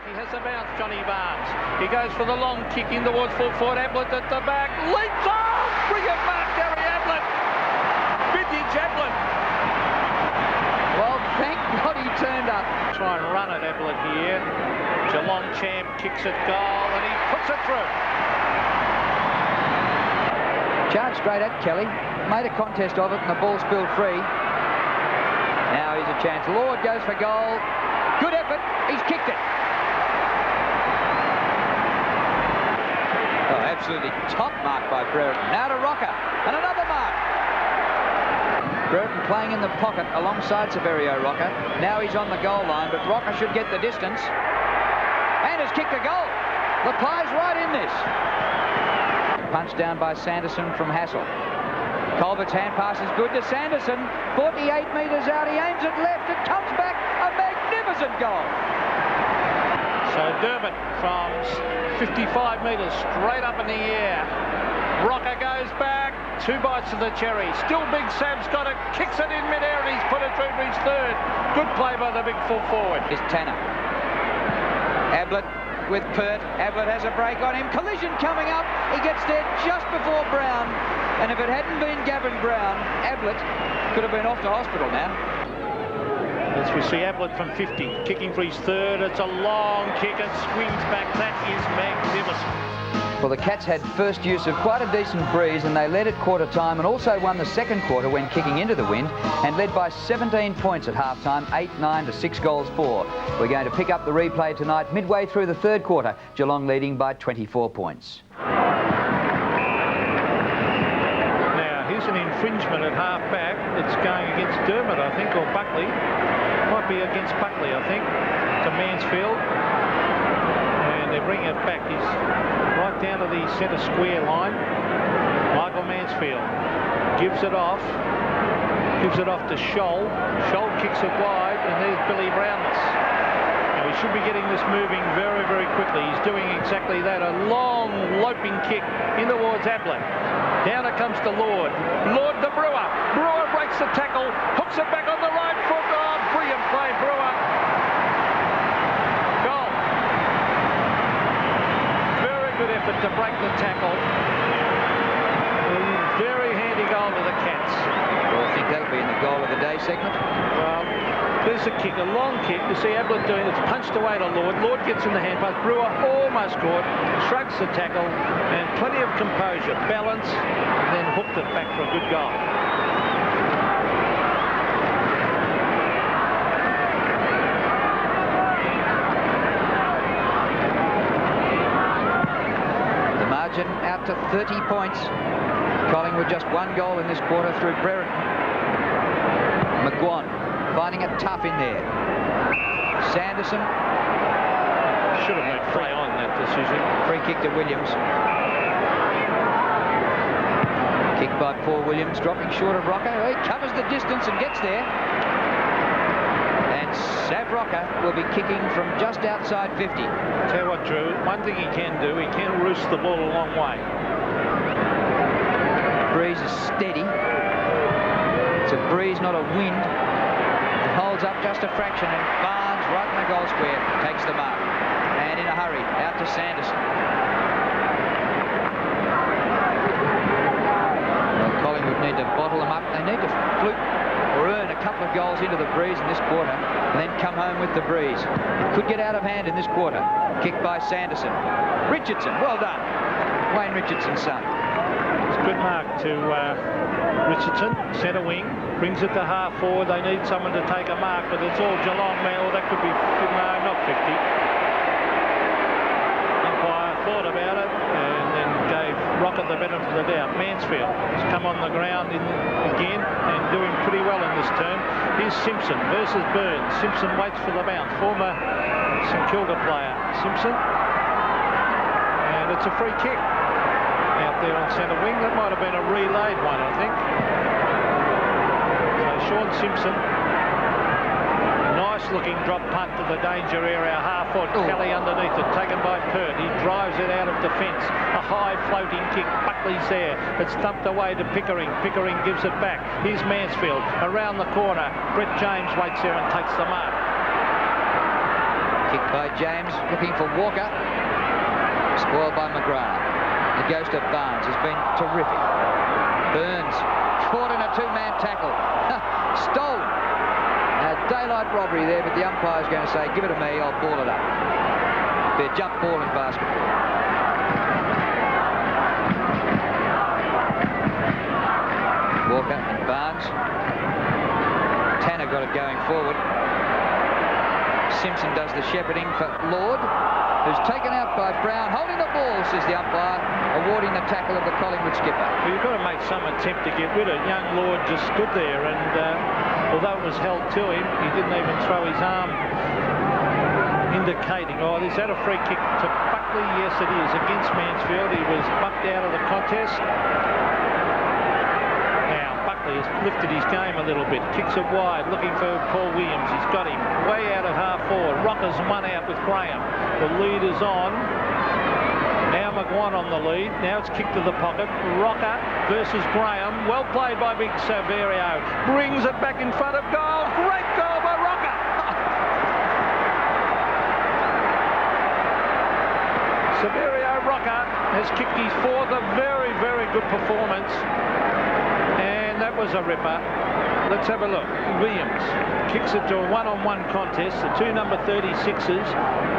He has a bounce, Johnny Barnes. He goes for the long kick in towards full forward. Ablett at the back. Leaps off! Brilliant mark, Gary Ablett. Vintage Ablett. Well, thank God he turned up. Try and run at Ablett here. Geelong champ kicks at goal and he puts it through. Charged straight at Kelly. Made a contest of it and the ball spilled free. Now here's a chance. Lord goes for goal. Good effort. He's kicked it. Oh, absolutely top mark by Brereton. Now to Rocker. And another mark. Brereton playing in the pocket alongside Severio Rocker. Now he's on the goal line, but Rocker should get the distance. And has kicked a goal. The Pie's right in this. Punched down by Sanderson from Hassel. Colbert's hand pass is good to Sanderson. 48 metres out. He aims it left. It comes back. A magnificent goal. So Dermott from 55 metres straight up in the air. Rocker goes back. 2 bites of the cherry. Still Big Sam's got it. Kicks it in midair and he's put it through to his third. Good play by the big full forward. Is Tanner. Ablett with Pert. Ablett has a break on him. Collision coming up. He gets there just before Brown. And if it hadn't been Gavin Brown, Ablett could have been off to hospital now. As we see Ablett from 50, kicking for his third. It's a long kick and swings back. That is magnificent. Well, the Cats had first use of quite a decent breeze and they led at quarter time and also won the second quarter when kicking into the wind and led by 17 points at half-time, 8-9 to 6 goals 4. We're going to pick up the replay tonight midway through the third quarter, Geelong leading by 24 points. Now, here's an infringement at half-back. It's going against Dermott, I think, or Buckley. Might be against Buckley, I think, to Mansfield. And they're bringing it back. He's right down to the centre square line. Michael Mansfield gives it off to Scholl. Scholl kicks it wide, and there's Billy Brownless. Now he should be getting this moving very, very quickly. He's doing exactly that. A long loping kick in towards Ablett. Down it comes to Lord. Lord to Brewer. Brewer breaks the tackle, hooks it back on the right foot. Oh, brilliant play, Brewer. Goal. Very good effort to break the tackle. Very handy goal to the Cats. Well, I think that'll be in the goal of the day segment. Well, there's a kick, a long kick. You see Ablett doing it. It's punched away to Lord. Lord gets in the hand pass. Brewer almost caught, shrugs the tackle, and plenty of composure, balance, and then hooked it back for a good goal. The margin out to 30 points. Collingwood just 1 goal in this quarter through Brereton. McGuan finding it tough in there. Sanderson. Should have made play on that decision. Free kick to Williams. Kick by Paul Williams, dropping short of Rocker. He covers the distance and gets there. And Sav Rocker will be kicking from just outside 50. Tell you what, Drew, one thing he can do, he can roost the ball a long way. Breeze is steady. It's a breeze, not a wind. It holds up just a fraction, and Barnes, right in the goal square, takes the mark. And in a hurry, out to Sanderson. Well, Collingwood need to bottle them up. They need to fluke or earn a couple of goals into the breeze in this quarter, and then come home with the breeze. It could get out of hand in this quarter. Kicked by Sanderson. Richardson, well done. Wayne Richardson's son. It's a good mark to Richardson, centre wing, brings it to half forward. They need someone to take a mark, but it's all Geelong man. Well, that could be, no, not 50. Umpire thought about it and then gave Rocket the benefit of the doubt. Mansfield has come on the ground again and doing pretty well in this turn. Here's Simpson versus Burns. Simpson waits for the bounce. Former St Kilda player. Simpson. And it's a free kick. Out there on centre wing. That might have been a relayed one, I think. So Sean Simpson, nice looking drop punt to the danger area, half foot. Kelly underneath it, taken by Pert. He drives it out of defence. A high floating kick. Buckley's there. It's thumped away to Pickering. Pickering gives it back. Here's Mansfield around the corner. Brett James waits there and takes the mark. Kick by James, looking for Walker. Spoiled by McGrath. It goes to Barnes, has been terrific. Burns, caught in a two-man tackle. Stolen. Daylight robbery there, but the umpire's going to say, give it to me, I'll ball it up. Be a jump ball in basketball. Walker and Barnes. Tanner got it going forward. Simpson does the shepherding for Lord, who's taken out by Brown. Holding the ball, says the umpire, awarding the tackle of the Collingwood skipper. Well, you've got to make some attempt to get rid of it. Young Lord just stood there, and although it was held to him, he didn't even throw his arm, indicating, oh, is that a free kick to Buckley? Yes, it is, against Mansfield. He was bucked out of the contest. Has lifted his game a little bit, kicks it wide, looking for Paul Williams. He's got him way out at half forward. Rocker's one out with Graham. The lead is on. Now McGuan on the lead. Now it's kicked to the pocket. Rocker versus Graham. Well played by Big Severio. Brings it back in front of goal. Great goal by Rocker. Severio Rocker has kicked his fourth. A very, very good performance. That was a ripper. Let's have a look. Williams kicks it to a one-on-one contest. The two number 36s.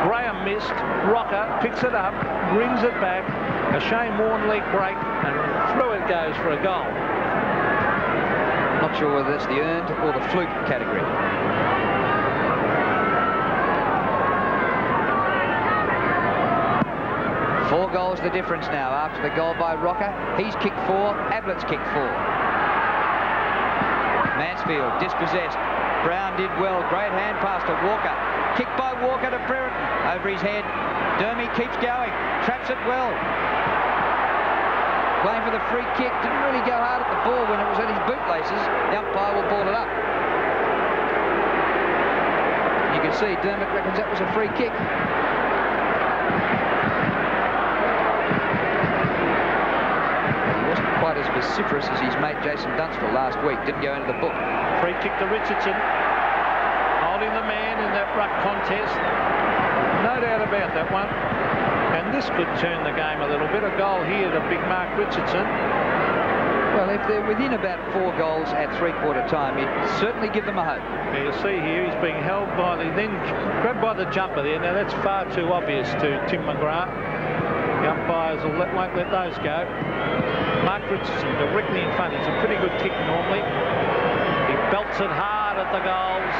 Graham missed. Rocker picks it up, brings it back. A Shane Warne leg break, and through it goes for a goal. Not sure whether that's the earned or the fluke category. Four goals the difference now after the goal by Rocker. He's kicked four. Ablett's kicked four. Mansfield dispossessed. Brown did well. Great hand pass to Walker. Kick by Walker to Brereton. Over his head. Dermy keeps going. Traps it well. Playing for the free kick. Didn't really go hard at the ball when it was at his bootlaces. The umpire will ball it up. You can see Dermot reckons that was a free kick. Quite as vociferous as his mate Jason Dunstall last week. Didn't go into the book. Free kick to Richardson. Holding the man in that ruck contest. No doubt about that one. And this could turn the game a little bit. A goal here to Big Mark Richardson. Well, if they're within about 4 goals at three-quarter time, it certainly give them a hope. Yeah, you'll see here he's being held by the, then grabbed by the jumper there. Now that's far too obvious to Tim McGrath. The umpires won't let those go. Mark Richardson directly in front. He's a pretty good kick normally. He belts it hard at the goals.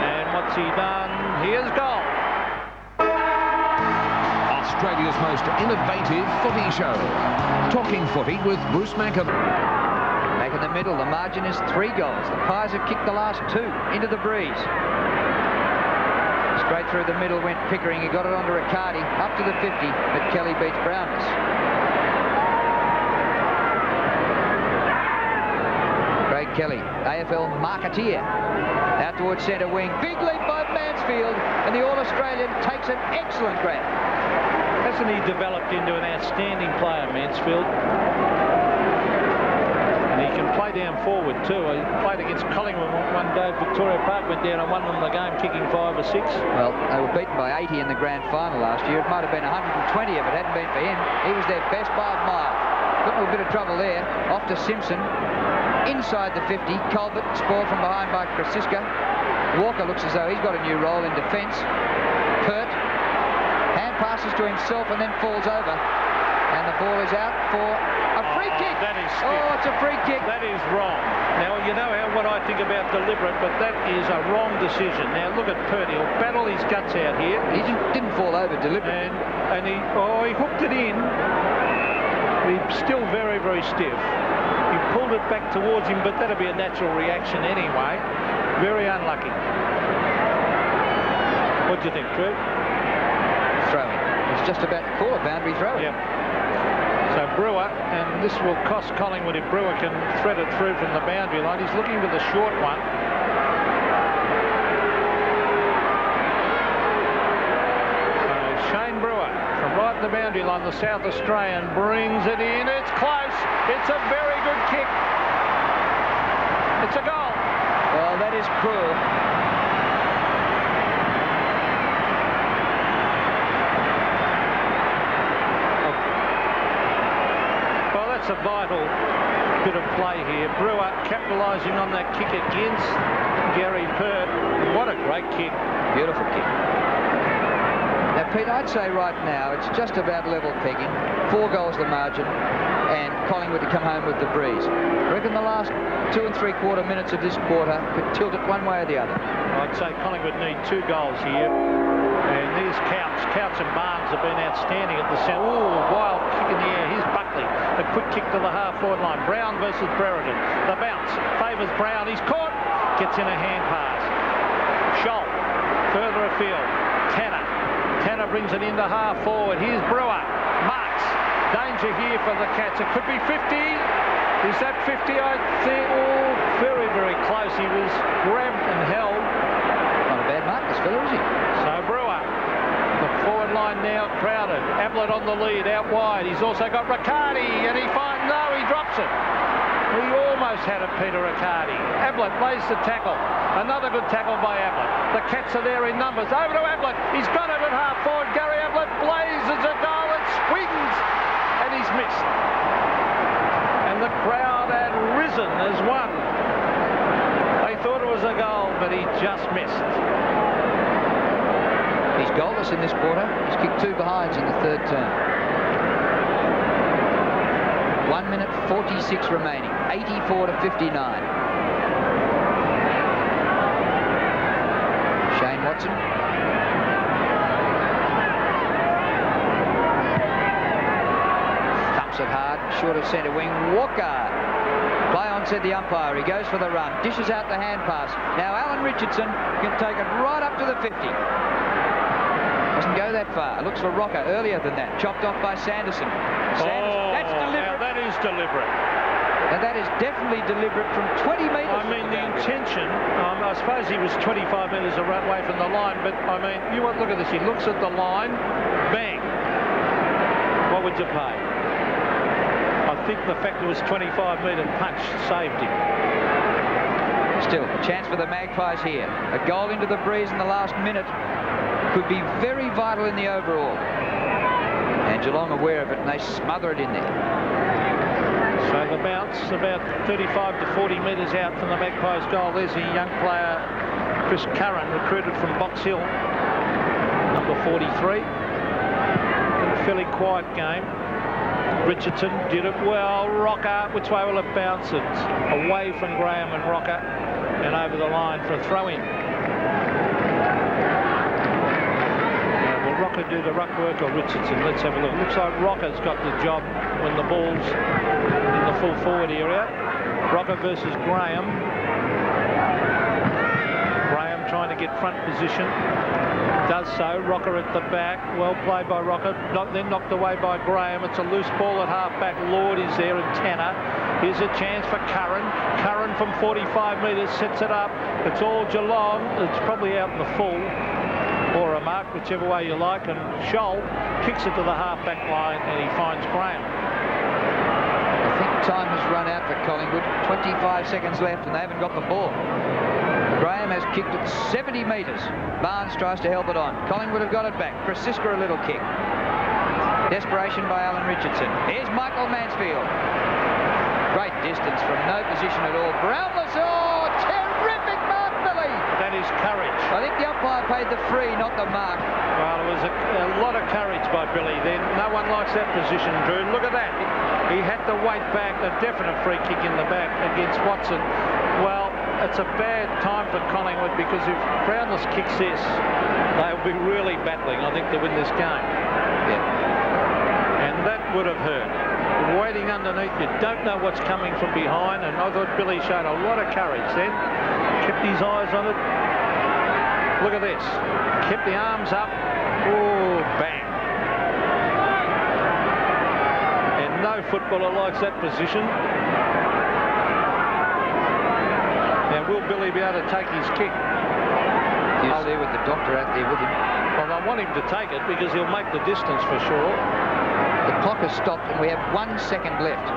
And what's he done? Here's goal. Australia's most innovative footy show. Talking footy with Bruce Mackham. Back in the middle, the margin is 3 goals. The Pies have kicked the last 2 into the breeze. Straight through the middle went Pickering. He got it onto Riccardi up to the 50, but Kelly beats Brownless. Craig Kelly, AFL marketeer, out towards centre wing. Big leap by Mansfield, and the All-Australian takes an excellent grab. Hasn't he developed into an outstanding player, Mansfield? And he can play down forward too. He played against Collingwood one day. Victoria Park went down and won them the game, kicking 5 or 6. Well, they were beaten by 80 in the grand final last year. It might have been 120 if it hadn't been for him. He was their best by a mile. Got into a bit of trouble there. Off to Simpson. Inside the 50, Colbert spoiled from behind by Krasiska. Walker looks as though he's got a new role in defence. Pert hand passes to himself and then falls over. And the ball is out for a free kick. That is stiff. Oh, it's a free kick. That is wrong. Now, you know what I think about deliberate, but that is a wrong decision. Now, look at Pert. He'll battle his guts out here. He didn't fall over deliberately. And he hooked it in. He's still very, very stiff. He pulled it back towards him, but that'll be a natural reaction anyway. Very unlucky. What do you think, Drew? Throwing. It's just about to call a boundary throw. Yep. So Brewer, and this will cost Collingwood if Brewer can thread it through from the boundary line. He's looking for the short one. So Shane Brewer from right at the boundary line, the South Australian, brings it in. It's close. It's a very good kick. It's a goal. Well, that is cruel. That's a vital bit of play here. Brewer capitalising on that kick against Gary Ablett. What a great kick. Beautiful kick. Now, Pete, I'd say right now it's just about level pegging. 4 goals the margin, and Collingwood to come home with the breeze. I reckon the last 2 3/4 minutes of this quarter could tilt it one way or the other. I'd say Collingwood need 2 goals here. And there's Couch and Barnes have been outstanding at the centre. Ooh, wild kick in the air. Here's Buckley. A quick kick to the half-forward line. Brown versus Brereton. The bounce favours Brown. He's caught. Gets in a hand pass. Scholl. Further afield. Tanner brings it into half-forward. Here's Brewer. Marks. Danger here for the Cats. It could be 50. Is that 50? I think. Oh, very, very close. He was grabbed and held. Not a bad mark, this fella, is he? So Brewer. The forward line now crowded. Ablett on the lead, out wide. He's also got Riccardi, and he drops it. He almost had it, Peter Riccardi. Ablett lays the tackle. Another good tackle by Ablett. The Cats are there in numbers. Over to Ablett. He's got it at half forward. Gary Ablett blazes a goal. It swings, and he's missed. And the crowd had risen as one. They thought it was a goal, but he just missed. He's goalless in this quarter. He's kicked 2 behinds in the 3rd term. 1 minute 46 remaining. 84 to 59. Shane Watson. Thumps it hard. Short of centre wing. Walker. Play on, said the umpire. He goes for the run. Dishes out the hand pass. Now Alan Richardson can take it right up to the 50. Doesn't go that far. Looks for Rocker earlier than that. Chopped off by Sanderson. That's deliberate. Now that is deliberate. And that is definitely deliberate from 20 metres. I mean, the intention, I suppose he was 25 metres away from the line, but I mean, look at this. He looks at the line, bang. What would you pay? I think the fact it was 25-metre punch saved him. Still, a chance for the Magpies here. A goal into the breeze in the last minute could be very vital in the overall. And Geelong aware of it, and they smother it in there. So the bounce about 35 to 40 metres out from the Magpies goal. There's a young player, Chris Curran, recruited from Box Hill, number 43. A fairly quiet game. Richardson did it well. Rocker, which way will it bounce? It's away from Graham and Rocker and over the line for a throw-in. Will Rocker do the ruck work or Richardson? Let's have a look. Looks like Rocker's got the job when the ball's in the full forward area. Rocker versus Graham. Graham trying to get front position. Does so. Rocker at the back. Well played by Rocker. Then knocked away by Graham. It's a loose ball at half back. Lord is there and Tanner. Here's a chance for Curran. Curran from 45 metres sets it up. It's all Geelong. It's probably out in the full or a mark, whichever way you like. And Scholl kicks it to the half back line and he finds Graham. I think time has run out for Collingwood. 25 seconds left and they haven't got the ball. Graham has kicked it 70 metres. Barnes tries to help it on. Collingwood have got it back. Francisca a little kick. Desperation by Alan Richardson. Here's Michael Mansfield. Great distance from no position at all. Brownless. Oh, terrific mark, Billy. That is courage. I think the umpire paid the free, not the mark. Well, it was a lot of courage by Billy then. No one likes that position, Drew. Look at that. He had to wait back. A definite free kick in the back against Watson. Well, it's a bad time for Collingwood because if Brownless kicks this, they'll be really battling, I think, to win this game. Yeah. And that would have hurt. Waiting underneath, you don't know what's coming from behind, and I thought Billy showed a lot of courage then. Kept his eyes on it. Look at this. Kept the arms up. Oh, bang. And no footballer likes that position. Now, will Billy be able to take his kick? He's there with the doctor out there with him. Well, I want him to take it because he'll make the distance for sure. The clock has stopped and we have 1 second left.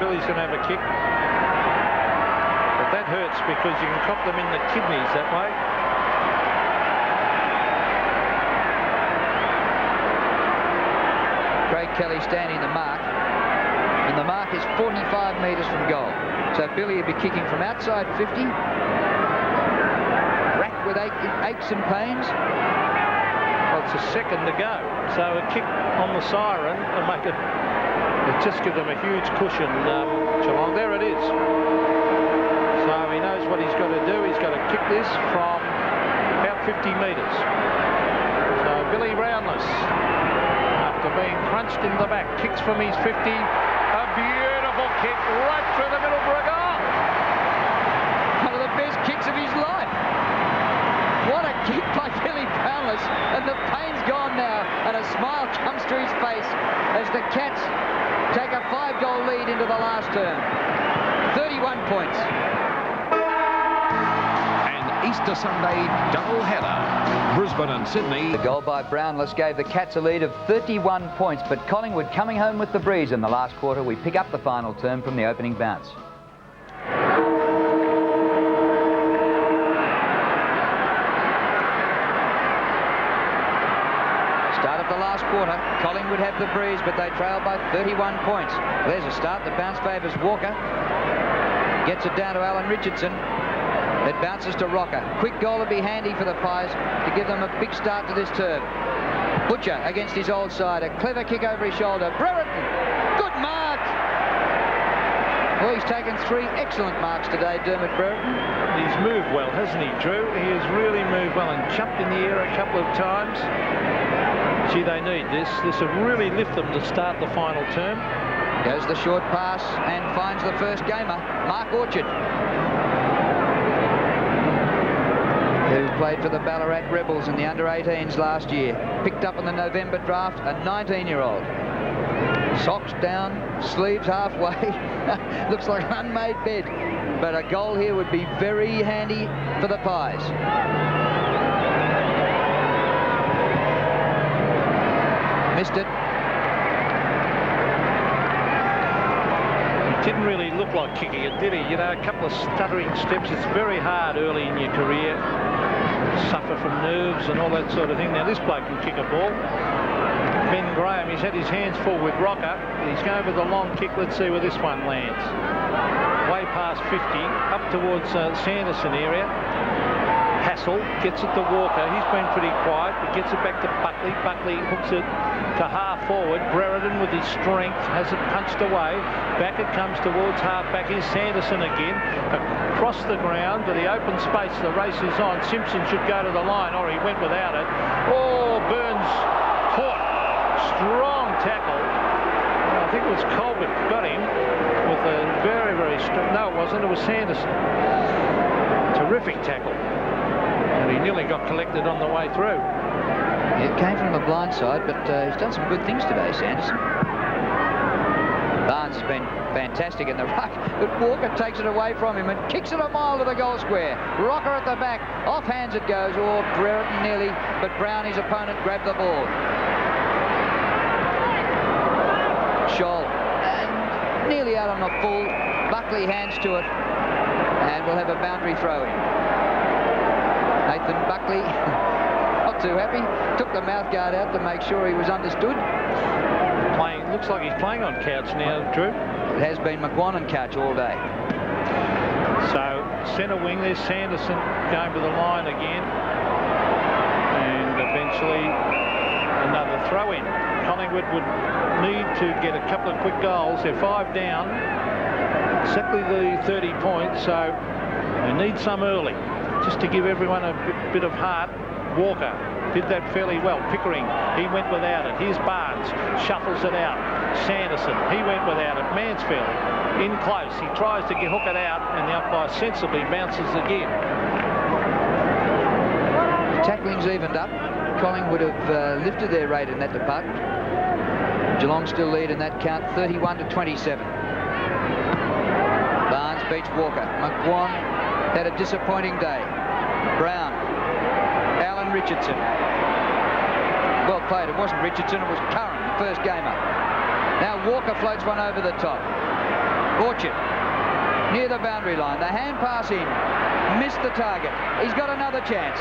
Billy's going to have a kick. But that hurts because you can cop them in the kidneys that way. Craig Kelly standing the mark. And the mark is 45 metres from goal. So Billy will be kicking from outside 50. Racked with aches and pains. Well, it's a second to go. So a kick on the siren and make it just give them a huge cushion. Geelong, there it is. So he knows what he's got to do. He's got to kick this from about 50 metres. So Billy Roundless, after being crunched in the back, kicks from his 50. A beautiful kick right through the middle for a goal. One of the best kicks of his life. What a kick by Billy Brownless, and the pain's gone now, and a smile comes to his face as the Cats take a 5-goal lead into the last term. 31 points. And Easter Sunday doubleheader. Brisbane and Sydney. The goal by Brownless gave the Cats a lead of 31 points, but Collingwood coming home with the breeze in the last quarter. We pick up the final term from the opening bounce. Start of the last quarter, Collingwood have the breeze, but they trail by 31 points. There's a start. The bounce favours Walker. Gets it down to Alan Richardson. It bounces to Rocker. Quick goal would be handy for the Pies to give them a big start to this term. Butcher against his old side. A clever kick over his shoulder. Brereton. Good mark. Well, he's taken 3 excellent marks today, Dermot Brereton. He's moved well, hasn't he, Drew? He has really moved well and jumped in the air a couple of times. Gee, they need this. This will really lift them to start the final term. Goes the short pass and finds the first gamer, Mark Orchard, who played for the Ballarat Rebels in the under-18s last year. Picked up in the November draft, a 19-year-old. Socks down, sleeves halfway. Looks like an unmade bed. But a goal here would be very handy for the Pies. Missed it. He didn't really look like kicking it, did he? You know, a couple of stuttering steps. It's very hard early in your career. Suffer from nerves and all that sort of thing. Now, this bloke can kick a ball. Ben Graham, he's had his hands full with Rocker. He's going for the long kick. Let's see where this one lands. Way past 50, up towards Sanderson area. Hassel gets it to Walker. He's been pretty quiet. He gets it back to Buckley. Buckley hooks it to half forward. Brereton with his strength has it punched away. Back it comes towards half back. Here's Sanderson again. Across the ground to the open space. The race is on. Simpson should go to the line, or he went without it. Oh, Burns caught. Strong tackle. I think it was Colbert got him with a very, very strong. No, it wasn't. It was Sanderson. Terrific tackle. And he nearly got collected on the way through. It came from the blind side, but he's done some good things today, Sanderson. Barnes has been fantastic in the ruck, but Walker takes it away from him and kicks it a mile to the goal square. Rocker at the back, off hands it goes. Oh, Brereton nearly, but Brown, his opponent, grabbed the ball. Scholl, and nearly out on the full. Buckley hands to it, and we'll have a boundary throw in. Nathan Buckley, not too happy, took the mouth guard out to make sure he was understood. Looks like he's playing on couch now, Drew. It has been McGuanan couch all day. So, centre wing, there's Sanderson going to the line again. And eventually another throw in. Collingwood would need to get a couple of quick goals. They're 5 down, exactly the 30 points, so they need some early, just to give everyone a bit of heart. Walker did that fairly well. Pickering, he went without it. Here's Barnes, shuffles it out. Sanderson, he went without it. Mansfield, in close. He tries to hook it out, and the umpire sensibly bounces again. Tackling's evened up. Collingwood have lifted their rate in that department. Geelong still lead in that count, 31-27. Barnes beats Walker. McGuan had a disappointing day. Brown, Alan Richardson. Well played. It wasn't Richardson, it was Curran, the first gamer. Now Walker floats one over the top. Orchard, near the boundary line. The hand pass in. Missed the target. He's got another chance.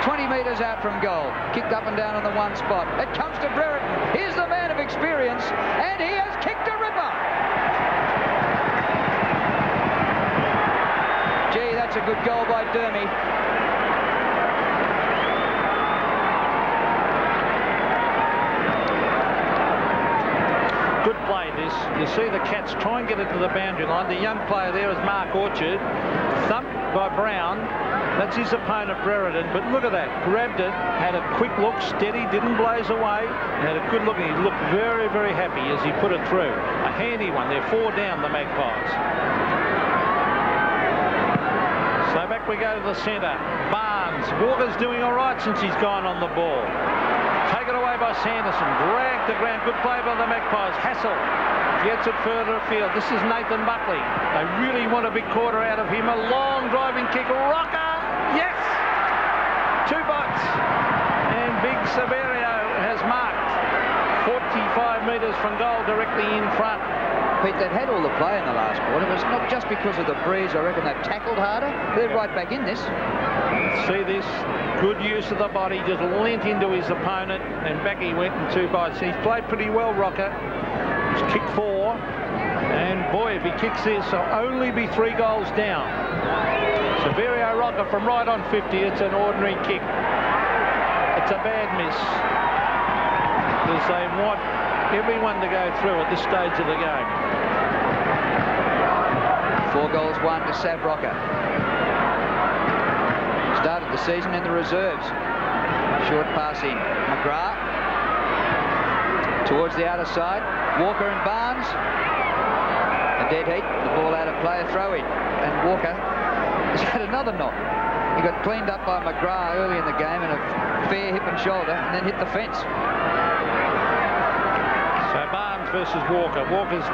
20 metres out from goal. Kicked up and down on the one spot. It comes to Brereton. Here's the man of experience, and he has kicked a That's a good goal by Dermy. Good play this. You see the Cats try and get it to the boundary line. The young player there is Mark Orchard. Thumped by Brown. That's his opponent, Brereton. But look at that. Grabbed it, had a quick look, steady, didn't blaze away, and had a good look. And he looked very, very happy as he put it through. A handy one. They're 4 down, the Magpies. So back we go to the centre. Barnes. Walker's doing all right since he's gone on the ball. Taken away by Sanderson. Dragged to ground. Good play by the Magpies. Hassel gets it further afield. This is Nathan Buckley. They really want a big quarter out of him. A long driving kick. Rocker. Yes. 2 bites. And Big Severio has marked 45 metres from goal directly in front. Pete, they've had all the play in the last quarter. It was not just because of the breeze. I reckon they've tackled harder. They're right back in this. See this? Good use of the body. Just leant into his opponent and back he went in 2 bites. He's played pretty well, Rocker. He's kicked 4. And boy, if he kicks this, he'll only be 3 goals down. Severio Rocker from right on 50. It's an ordinary kick. It's a bad miss. Because they want everyone to go through at this stage of the game. 4 goals, 1 to Sav Rocker. Started the season in the reserves. Short pass in. McGrath towards the outer side. Walker and Barnes. A dead heat. The ball out of play. A throw in. And Walker has had another knock. He got cleaned up by McGrath early in the game and a fair hip and shoulder, and then hit the fence. So Barnes versus Walker. Walker's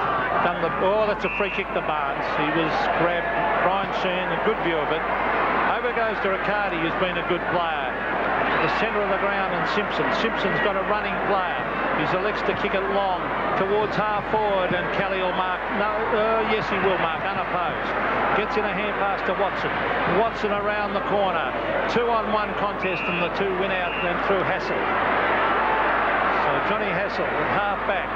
done the... Oh, that's a free kick to Barnes. He was grabbed. Brian Sheen, a good view of it. Over goes to Riccardi, who's been a good player. To the centre of the ground, and Simpson. Simpson's got a running player. He elects to kick it long towards half forward, and Kelly will mark. No, yes, he will mark unopposed. Gets in a hand pass to Watson. Watson around the corner. 2-on-1 contest, and the 2 win out and through Hassel. So Johnny Hassel at half back.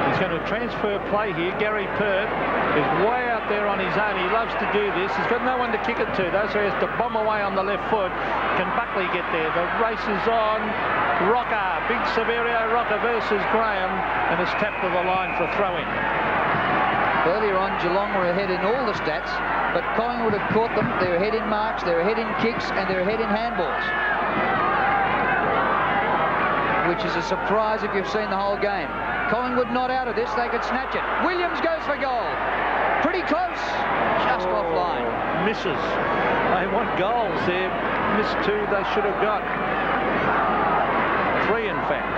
He's going to transfer play here. Gary Pert is way out there on his own. He loves to do this. He's got no one to kick it to, though, so he has to bomb away on the left foot. Can Buckley get there? The race is on. Rocker. Big Severio Rocker versus Graham, and it's tapped to the line for a throw-in. Earlier on, Geelong were ahead in all the stats, but Collingwood have caught them. They're ahead in marks, they're ahead in kicks, and they're ahead in handballs. Which is a surprise if you've seen the whole game. Collingwood not out of this, they could snatch it. Williams goes for goal. Pretty close, just offline. Misses. They want goals there. Missed 2 they should have got. 3 in fact.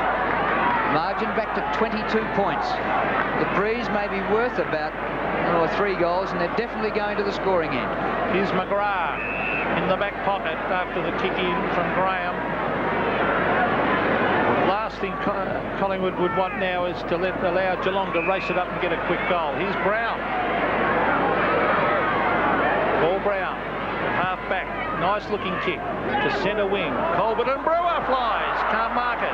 Margin back to 22 points. The breeze may be worth about 3 goals, and they're definitely going to the scoring end. Here's McGrath in the back pocket after the kick in from Graham. Last thing Collingwood would want now is to allow Geelong to race it up and get a quick goal. Here's Brown. Paul Brown, half back. Nice looking kick to centre wing. Colbert and Brewer flies. Can't mark it.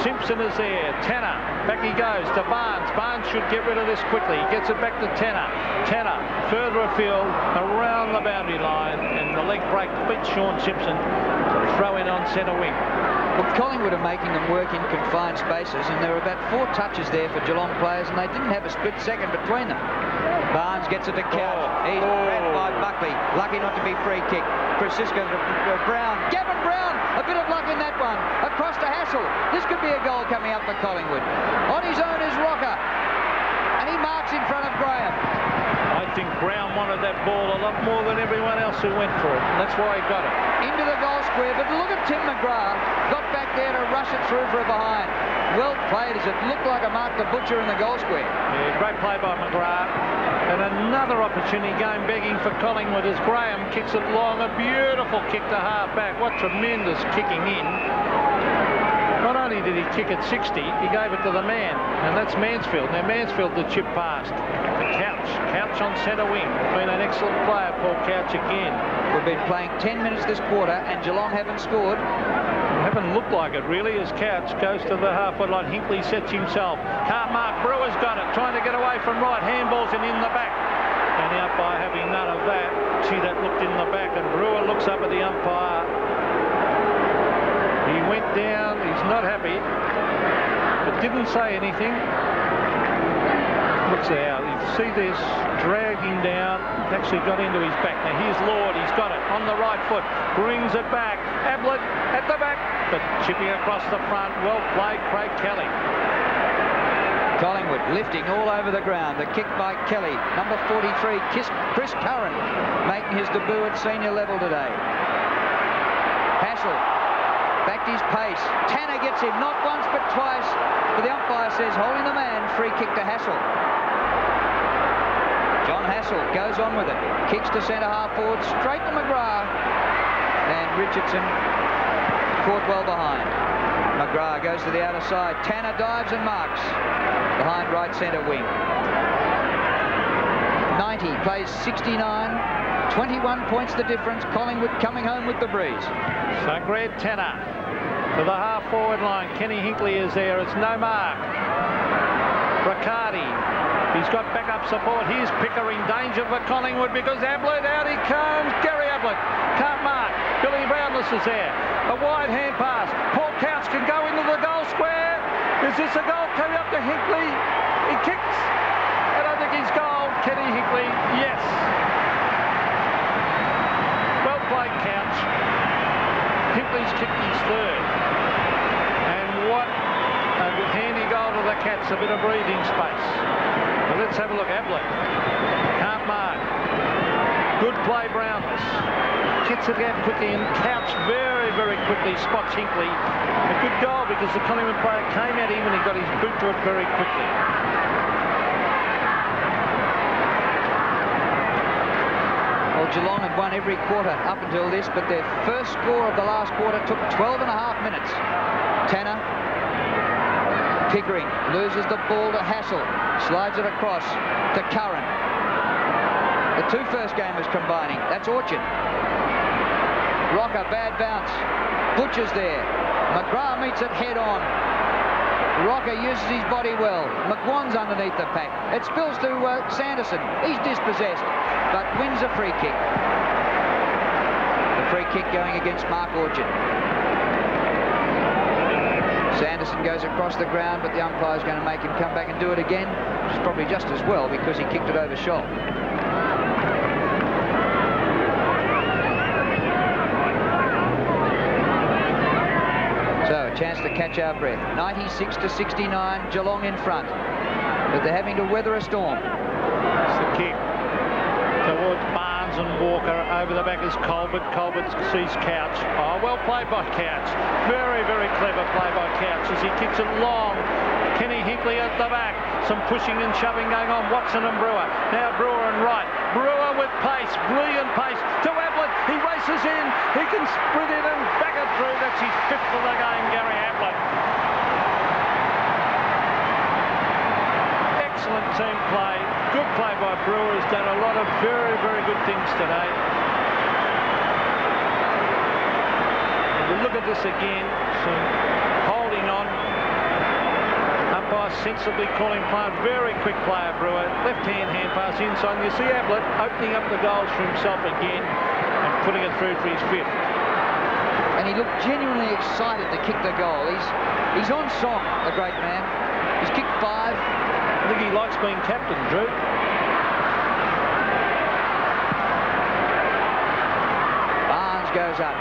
Simpson is there. Tanner. Back he goes to Barnes. Barnes should get rid of this quickly. He gets it back to Tanner. Tanner further afield around the boundary line, and the leg break beats Sean Simpson to throw in on centre wing. Well, Collingwood are making them work in confined spaces, and there were about 4 touches there for Geelong players, and they didn't have a split second between them. Barnes gets it to Couch. He's grabbed by Buckley. Lucky not to be free kick. Francisco to Brown. Gavin Brown, a bit of luck in that one. Across to Hassel. This could be a goal coming up for Collingwood. On his own is Rocker, and he marks in front of Graham. I think Brown wanted that ball a lot more than everyone else who went for it. That's why he got it. Into the goal square, but look at Tim McGrath. Got back there to rush it through for a behind. Well played, as it looked like a Mark the Butcher in the goal square. Yeah, great play by McGrath. And another opportunity going begging for Collingwood as Graham kicks it long. A beautiful kick to half back. What tremendous kicking in. Not only did he kick it 60, he gave it to the man, and that's Mansfield. Now Mansfield, the chip passed to Couch. Couch on centre wing. Been an excellent player, Paul Couch again. We've been playing 10 minutes this quarter, and Geelong haven't scored. Haven't looked like it really as Couch goes to the half-foot line. Hinkley sets himself. Can't mark. Brewer's got it. Trying to get away from right. Handballs and in the back. And the umpire having none of that. See that looked in the back, and Brewer looks up at the umpire. He went down. He's not happy, but didn't say anything. Looks out. You see this dragging down. Actually got into his back. Now here's Lord. He's got it on the right foot. Brings it back. Ablett at the back, but chipping across the front. Well played, Craig Kelly. Collingwood lifting all over the ground. The kick by Kelly. Number 43, Chris Curran, making his debut at senior level today. Hassel backed his pace. Tanner gets him, not once but twice. But the umpire says, holding the man, free kick to Hassel. John Hassel goes on with it. Kicks to centre half forward, straight to McGrath. And Richardson caught well behind. McGrath goes to the outer side. Tanner dives and marks behind right centre wing. 90 plays 69. 21 points the difference. Collingwood coming home with the breeze. So Greg Tanner to the half-forward line. Kenny Hinkley is there. It's no mark. Riccardi. He's got backup support. Here's Pickering. Danger for Collingwood because Ablett, out he comes. Gary Ablett can't mark. Billy Brownless is there. A wide hand pass. Paul Couch can go into the goal square. Is this a goal? Coming up to Hinkley. He kicks. I don't think he's goal. Kenny Hinkley, yes. Well played, Couch. Hinkley's kicked his third. And what a handy goal to the Cats. A bit of breathing space. Well, let's have a look. Ablett can't mark. Good play, Brownless. Gets it out quickly, and Couch very, very quickly spots Hinkley. A good goal because the Collingwood player came at him and he got his boot to it very quickly. Well, Geelong had won every quarter up until this, but their first score of the last quarter took 12.5 minutes. Tanner. Pickering loses the ball to Hassel. Slides it across to Curran. The two first gamers combining. That's Orchard. Rocker, bad bounce. Butcher's there. McGrath meets it head on. Rocker uses his body well. McGuan's underneath the pack. It spills to Sanderson. He's dispossessed, but wins a free kick. The free kick going against Mark Orchard. Sanderson goes across the ground, but the umpire's going to make him come back and do it again, which is probably just as well because he kicked it over shot. So a chance to catch our breath. 96 to 69, Geelong in front, but they're having to weather a storm. It's the kick towards Barnes and Walker. Over the back is Colbert. Colbert sees Couch. Oh, well played by Couch. Very, very clever play by Couch as he kicks it long. Kenny Hinkley at the back. Some pushing and shoving going on. Watson and Brewer. Now Brewer and Wright. Brewer with pace. Brilliant pace to Ablett. He races in. He can sprint in and back it through. That's his fifth of the game, Gary Ablett. Excellent team play. Good play by Brewer. Has done a lot of very, very good things today. We'll look at this again. Some holding on. Umpire sensibly calling play. Very quick player, Brewer. Left-hand hand pass inside. You see Ablett opening up the goals for himself again and putting it through for his fifth. And he looked genuinely excited to kick the goal. He's on song, the great man. He's kicked 5. I think he likes being captain, Drew. Barnes goes up.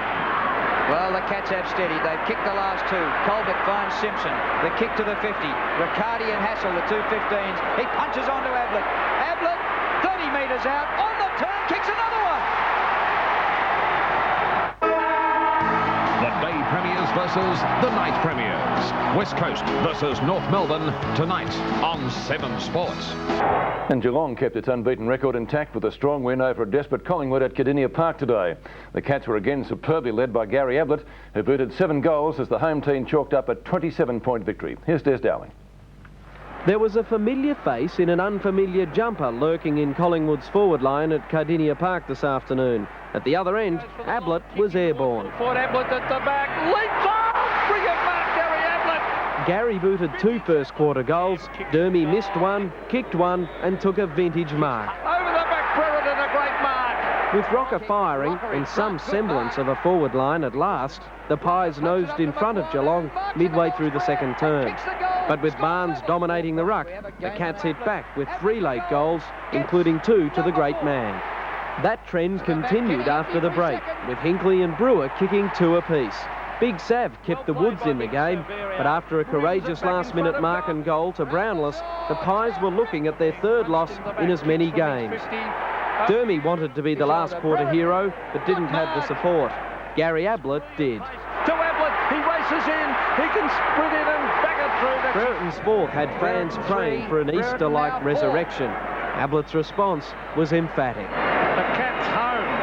Well, the Cats have steadied. They've kicked the last 2. Colbert finds Simpson. The kick to the 50. Riccardi and Hassel, the two 15s. He punches onto Ablett. Ablett, 30 metres out, on the turn, kicks another one. The day premiers versus the night premiers. West Coast versus North Melbourne tonight on 7 Sports. And Geelong kept its unbeaten record intact with a strong win over a desperate Collingwood at Kardinia Park today. The Cats were again superbly led by Gary Ablett, who booted 7 goals as the home team chalked up a 27-point victory. Here's Des Dowling. There was a familiar face in an unfamiliar jumper lurking in Collingwood's forward line at Kardinia Park this afternoon. At the other end, Ablett was airborne. Ford Ablett at the back. Leaps off! Brilliant mark, Gary Ablett! Gary booted 2 first-quarter goals. Dermy missed one, kicked one and took a vintage mark. Over the back Brereton a great mark. With Rocker firing and some semblance of a forward line at last, the Pies nosed in front of Geelong midway through the second term. But with Barnes dominating the ruck, the Cats hit back with 3 late goals, including 2 to the great man. That trend continued after the break, with Hinkley and Brewer kicking 2 apiece. Big Sav kept the Woods in the game, but after a courageous last-minute mark and goal to Brownless, the Pies were looking at their 3rd loss in as many games. Dermy wanted to be the last quarter hero, but didn't have the support. Gary Ablett did. To Ablett, he races in, he can sprint in and back it through. Brereton's fourth had fans praying for an Easter-like resurrection. Ablett's response was emphatic. The Cats home.